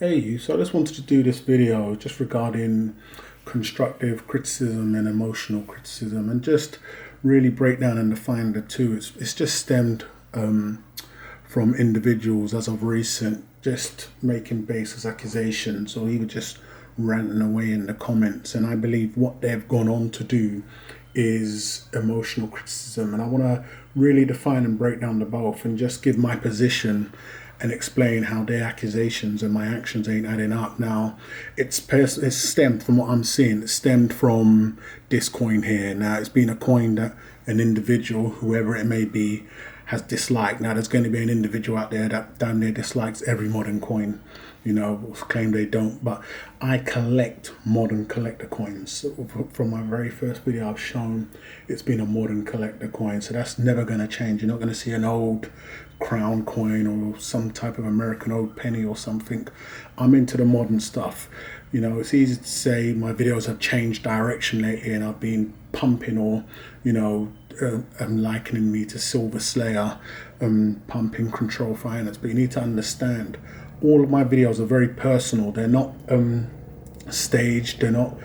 Hey, so I just wanted to do this video just regarding constructive criticism and emotional criticism and just really break down and define the two. It's just stemmed from individuals as of recent just making baseless accusations or even just ranting away in the comments. And I believe what they've gone on to do is emotional criticism. And I want to really define and break down the both and just give my position and explain how their accusations and my actions ain't adding up. Now, it's stemmed from what I'm seeing. It's stemmed from this coin here. Now, it's been a coin that an individual, whoever it may be, has disliked. Now, there's going to be an individual out there that damn near dislikes every modern coin, claim they don't. But I collect modern collector coins. So from my very first video I've shown, it's been a modern collector coin. So that's never going to change. You're not going to see an old crown coin or some type of American old penny or something. I'm into the modern stuff. It's easy to say my videos have changed direction lately and I've been pumping or, likening me to Silver Slayer, pumping Control Finance. But you need to understand all of my videos are very personal. They're not staged. They're not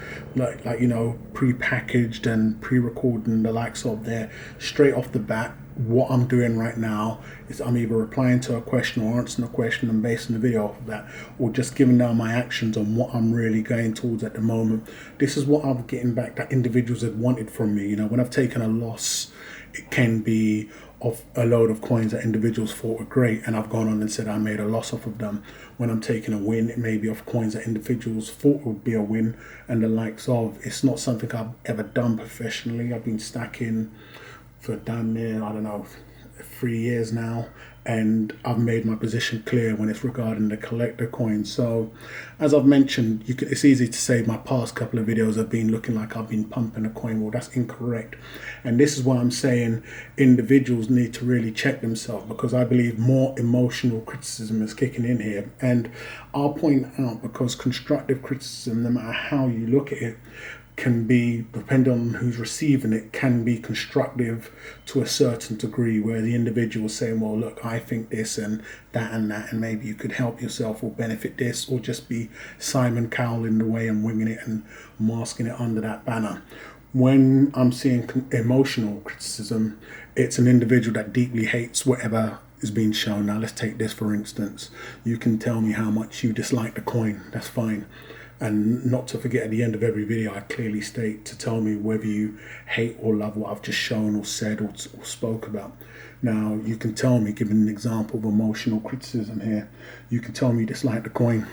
pre-packaged and pre-recorded and the likes of. They're straight off the bat. What I'm doing right now is I'm either replying to a question or answering a question and basing the video off of that, or just giving down my actions on what I'm really going towards at the moment. This is what I'm getting back that individuals had wanted from me. When I've taken a loss, it can be of a load of coins that individuals thought were great, and I've gone on and said I made a loss off of them. When I'm taking a win, it may be of coins that individuals thought would be a win and the likes of. It's not something I've ever done professionally. I've been stacking for damn near, 3 years now, and I've made my position clear when it's regarding the collector coins. So as I've mentioned, it's easy to say my past couple of videos have been looking like I've been pumping a coin. Well, that's incorrect, and this is why I'm saying individuals need to really check themselves, because I believe more emotional criticism is kicking in here. And I'll point out, because constructive criticism, no matter how you look at it, can be, depending on who's receiving it, can be constructive to a certain degree, where the individual is saying, well, look, I think this and that, and maybe you could help yourself or benefit this, or just be Simon Cowell in the way and winging it and masking it under that banner. When I'm seeing emotional criticism, it's an individual that deeply hates whatever is being shown. Now, let's take this for instance. You can tell me how much you dislike the coin, that's fine. And not to forget, at the end of every video, I clearly state to tell me whether you hate or love what I've just shown or said or spoke about. Now, you can tell me, giving an example of emotional criticism here, you can tell me you dislike the coin.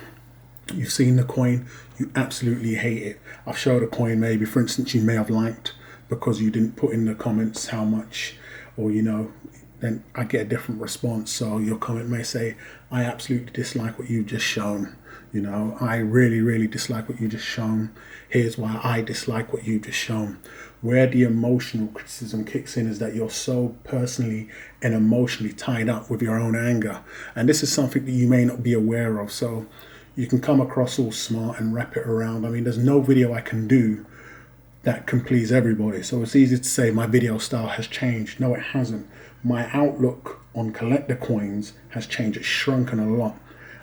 You've seen the coin, you absolutely hate it. I've showed a coin, maybe, for instance, you may have liked because you didn't put in the comments how much, or then I get a different response. So your comment may say, I absolutely dislike what you've just shown. I really, really dislike what you just shown. Here's why I dislike what you just shown. Where the emotional criticism kicks in is that you're so personally and emotionally tied up with your own anger. And this is something that you may not be aware of. So you can come across all smart and wrap it around. I mean, there's no video I can do that can please everybody. So it's easy to say my video style has changed. No, it hasn't. My outlook on collector coins has changed. It's shrunken a lot.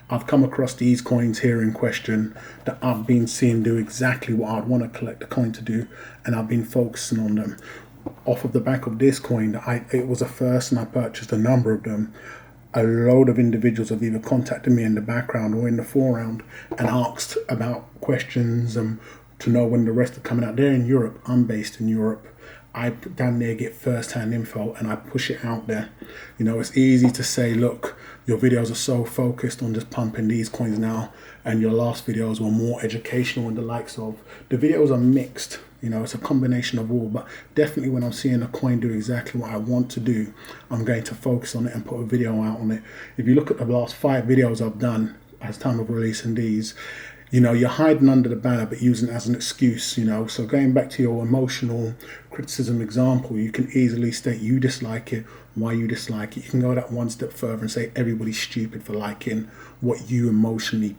I've come across these coins here in question that I've been seeing do exactly what I'd want to collect a coin to do, and I've been focusing on them. Off of the back of this coin, it was a first and I purchased a number of them. A load of individuals have either contacted me in the background or in the foreground and asked about questions to know when the rest are coming out. They're in Europe. I'm based in Europe. I damn near get first-hand info and I push it out there. It's easy to say, look, your videos are so focused on just pumping these coins now, and your last videos were more educational and the likes of. The videos are mixed. It's a combination of all, but definitely when I'm seeing a coin do exactly what I want to do, I'm going to focus on it and put a video out on it. If you look at the last 5 videos I've done as time of releasing these, you're hiding under the banner but using it as an excuse. So going back to your emotional criticism example, you can easily state you dislike it, why you dislike it. You can go that one step further and say everybody's stupid for liking what you emotionally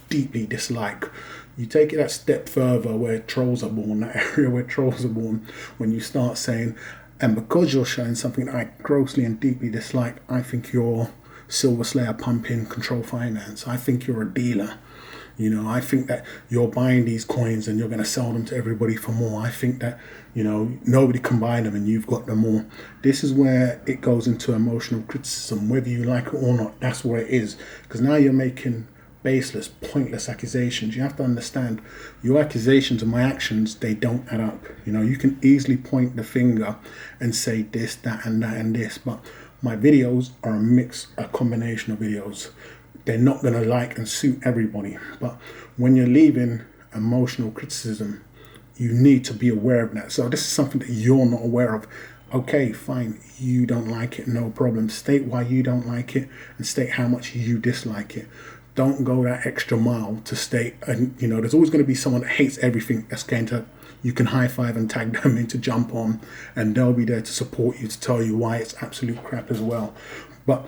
deeply dislike. You take it that step further, where trolls are born, that area where trolls are born, when you start saying, and because you're showing something that I grossly and deeply dislike, I think you're Silver Slayer Pumping Control Finance. I think you're a dealer. I think that you're buying these coins and you're going to sell them to everybody for more. I think that, nobody can buy them and you've got them all. This is where it goes into emotional criticism, whether you like it or not. That's where it is. Because now you're making baseless, pointless accusations. You have to understand your accusations and my actions, they don't add up. You can easily point the finger and say this, that, and that, and this. But my videos are a combination of videos. They're not going to like and suit everybody. But when you're leaving emotional criticism, you need to be aware of that. So this is something that you're not aware of. Okay, fine, you don't like it, no problem. State why you don't like it and state how much you dislike it. Don't go that extra mile to state, and there's always going to be someone that hates everything that's going to, you can high five and tag them in to jump on, and they'll be there to support you, to tell you why it's absolute crap as well. But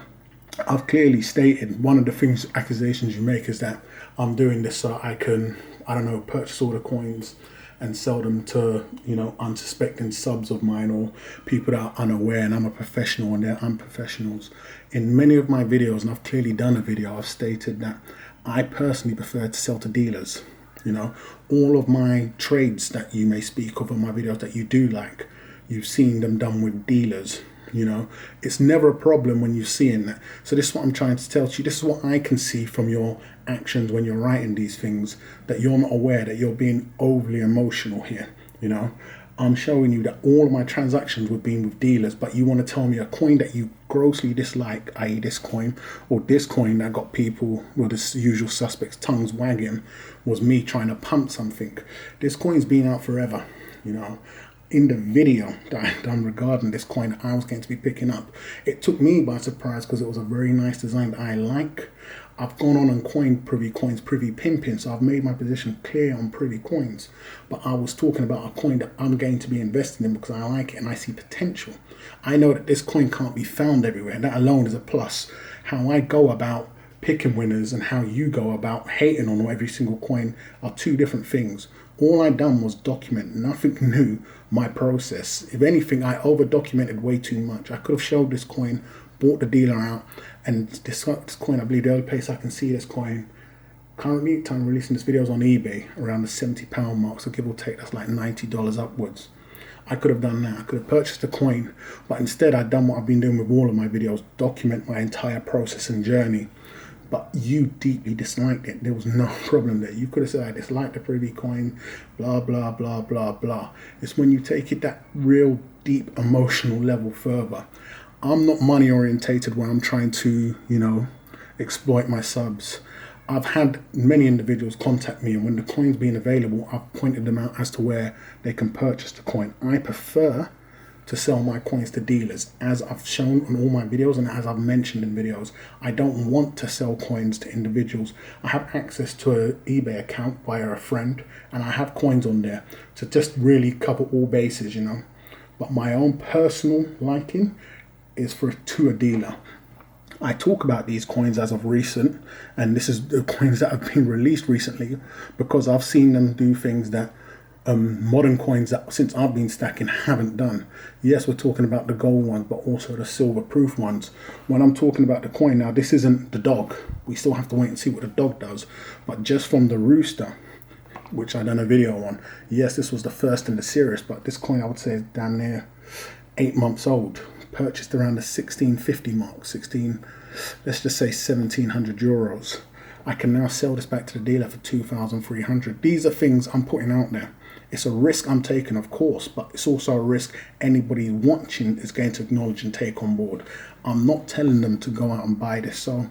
I've clearly stated one of the accusations you make is that I'm doing this so I can, purchase all the coins and sell them to, unsuspecting subs of mine or people that are unaware, and I'm a professional and they're unprofessionals. In many of my videos, and I've clearly done a video, I've stated that I personally prefer to sell to dealers. All of my trades that you may speak of in my videos that you do like, you've seen them done with dealers. It's never a problem when you're seeing that. So this is what I'm trying to tell you. This is what I can see from your actions when you're writing these things, that you're not aware that you're being overly emotional here. I'm showing you that all of my transactions were being with dealers, but you want to tell me a coin that you grossly dislike, i.e. this coin, or this coin that got people, the usual suspects, tongues wagging, was me trying to pump something. This coin's been out forever. In the video that I've done regarding this coin that I was going to be picking up, it took me by surprise because it was a very nice design that I like. I've gone on and coined Privy Coins, Privy Pimping, so I've made my position clear on Privy Coins. But I was talking about a coin that I'm going to be investing in because I like it and I see potential. I know that this coin can't be found everywhere, and that alone is a plus. How I go about picking winners and how you go about hating on every single coin are two different things. All I done was document, nothing new, my process. If anything, I over documented way too much. I could have showed this coin, bought the dealer out, and this coin, I believe the only place I can see this coin currently, time of releasing this video, is on eBay around the £70 mark, so give or take that's like $90 upwards. I could have done that. I could have purchased the coin, but instead I've done what I've been doing with all of my videos, document my entire process and journey. But you deeply disliked it. There was no problem there. You could have said, I dislike the Privy coin, blah, blah, blah, blah, blah. It's when you take it that real deep emotional level further. I'm not money orientated where I'm trying to, exploit my subs. I've had many individuals contact me, and when the coin's been available, I've pointed them out as to where they can purchase the coin. I prefer to sell my coins to dealers, as I've shown on all my videos and as I've mentioned in videos. I don't want to sell coins to individuals. I have access to an eBay account via a friend, and I have coins on there to just really cover all bases, But my own personal liking is to a dealer. I talk about these coins as of recent, and this is the coins that have been released recently because I've seen them do things that modern coins that since I've been stacking haven't done. Yes, we're talking about the gold ones, but also the silver proof ones. When I'm talking about the coin now, this isn't the dog. We still have to wait and see what the dog does. But just from the rooster, which I done a video on, yes, this was the first in the series, but this coin I would say is damn near 8 months old. Purchased around the 1650 mark, let's just say 1700 euros. I can now sell this back to the dealer for 2,300. These are things I'm putting out there. It's a risk I'm taking, of course, but it's also a risk anybody watching is going to acknowledge and take on board. I'm not telling them to go out and buy this. So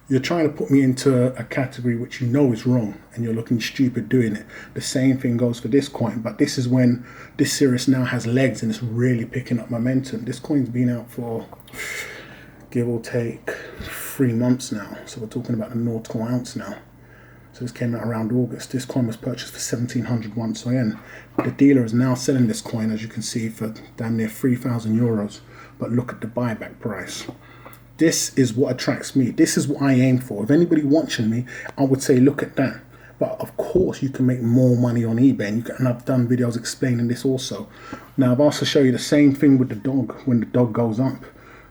you're trying to put me into a category which you know is wrong, and you're looking stupid doing it. The same thing goes for this coin, but this is when this series now has legs and it's really picking up momentum. This coin's been out for, give or take, 3 months now. So we're talking about the nautical ounce now. So this came out around August. This coin was purchased for 1,700 once again. The dealer is now selling this coin, as you can see, for damn near 3,000 euros. But look at the buyback price. This is what attracts me. This is what I aim for. If anybody watching me, I would say look at that. But of course you can make more money on eBay, and I've done videos explaining this also. Now I've also shown you the same thing with the dog. When the dog goes up,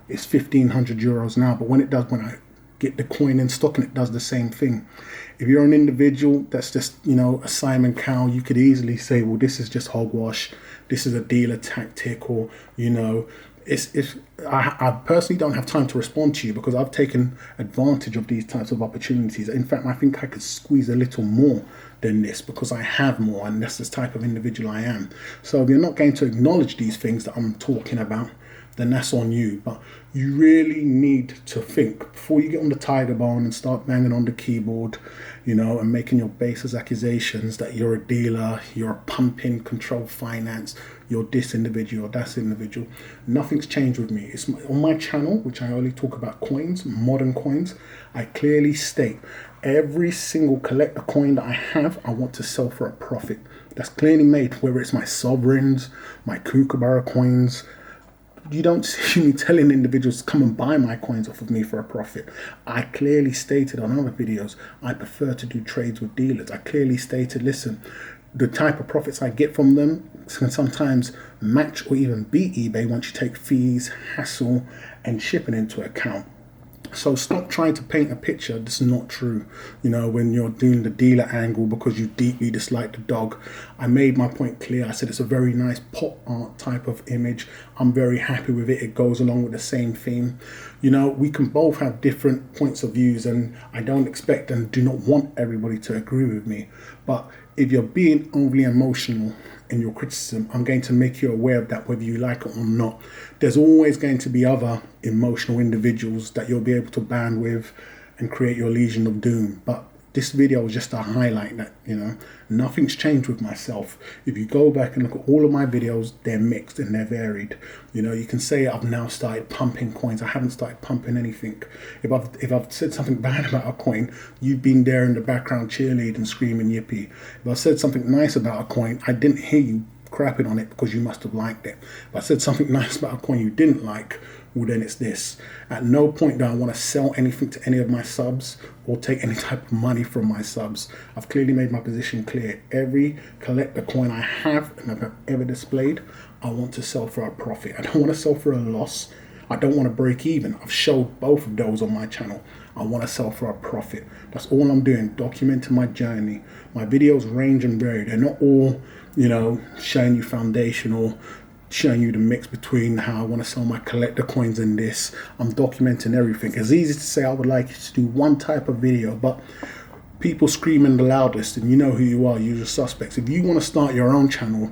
it's 1,500 euros now, but when it does, when I get the coin in stock, and it does the same thing. If you're an individual that's just, you know, a Simon Cowell, you could easily say, well, this is just hogwash, this is a dealer tactic, or, you know, I personally don't have time to respond to you because I've taken advantage of these types of opportunities. In fact, I think I could squeeze a little more than this because I have more, and that's the type of individual I am. So if you're not going to acknowledge these things that I'm talking about, then that's on you. But you really need to think before you get on the tiger bone and start banging on the keyboard, you know, and making your baseless accusations that you're a dealer, you're a pumping control finance, you're this individual or that individual. Nothing's changed with me. It's on my channel, which I only talk about coins, modern coins. I clearly state every single collector coin that I have, I want to sell for a profit. That's clearly made, whether it's my sovereigns, my kookaburra coins. You don't see me telling individuals to come and buy my coins off of me for a profit. I clearly stated on other videos, I prefer to do trades with dealers. I clearly stated, listen, the type of profits I get from them can sometimes match or even beat eBay once you take fees, hassle, and shipping into account. So stop trying to paint a picture that's not true, you know, when you're doing the dealer angle because you deeply dislike the dog. I made my point clear. I said it's a very nice pop art type of image. I'm very happy with it. It goes along with the same theme. You know, we can both have different points of views, and I don't expect and do not want everybody to agree with me. But if you're being overly emotional in your criticism, I'm going to make you aware of that, whether you like it or not. There's always going to be other emotional individuals that you'll be able to band with and create your Legion of Doom. But this video was just to highlight that, you know, nothing's changed with myself. If you go back and look at all of my videos, they're mixed and they're varied. You know, you can say I've now started pumping coins. I haven't started pumping anything. If I've said something bad about a coin, you've been there in the background cheerleading, screaming yippee. If I said something nice about a coin, I didn't hear you crapping on it because you must have liked it. If I said something nice about a coin you didn't like, well, then it's this. At no point do I want to sell anything to any of my subs or take any type of money from my subs. I've clearly made my position clear. Every collector coin I have and I've ever displayed, I want to sell for a profit. I don't want to sell for a loss. I don't want to break even. I've showed both of those on my channel. I want to sell for a profit. That's all I'm doing, documenting my journey. My videos range and vary. They're not all, you know, showing you foundational, showing you the mix between how I want to sell my collector coins and this. I'm documenting everything. It's easy to say I would like you to do one type of video, but people screaming the loudest, and you know who you are, usual suspects. If you want to start your own channel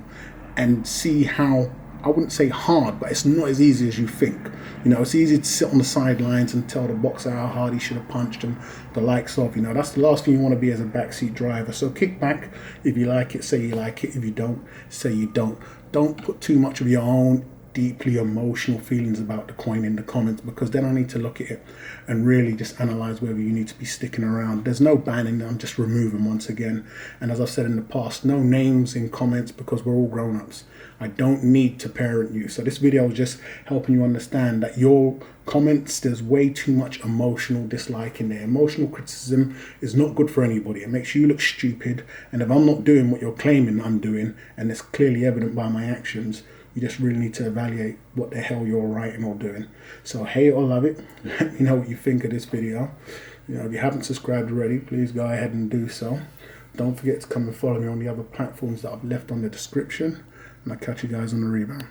and see how, I wouldn't say hard, but it's not as easy as you think. You know, it's easy to sit on the sidelines and tell the boxer how hard he should have punched and the likes of, you know, that's the last thing you want to be as a backseat driver. So kick back. If you like it, say you like it. If you don't, say you don't. Don't put too much of your own deeply emotional feelings about the coin in the comments, because then I need to look at it and really just analyze whether you need to be sticking around. There's no banning, I'm just removing once again. And as I've said in the past, no names in comments because we're all grown-ups. I don't need to parent you. So this video is just helping you understand that your comments, there's way too much emotional dislike in there. Emotional criticism is not good for anybody. It makes you look stupid. And if I'm not doing what you're claiming I'm doing, and it's clearly evident by my actions, you just really need to evaluate what the hell you're writing or doing. So hate or love it, let me know what you think of this video. You know, if you haven't subscribed already, please go ahead and do so. Don't forget to come and follow me on the other platforms that I've left on the description. And I'll catch you guys on the rebound.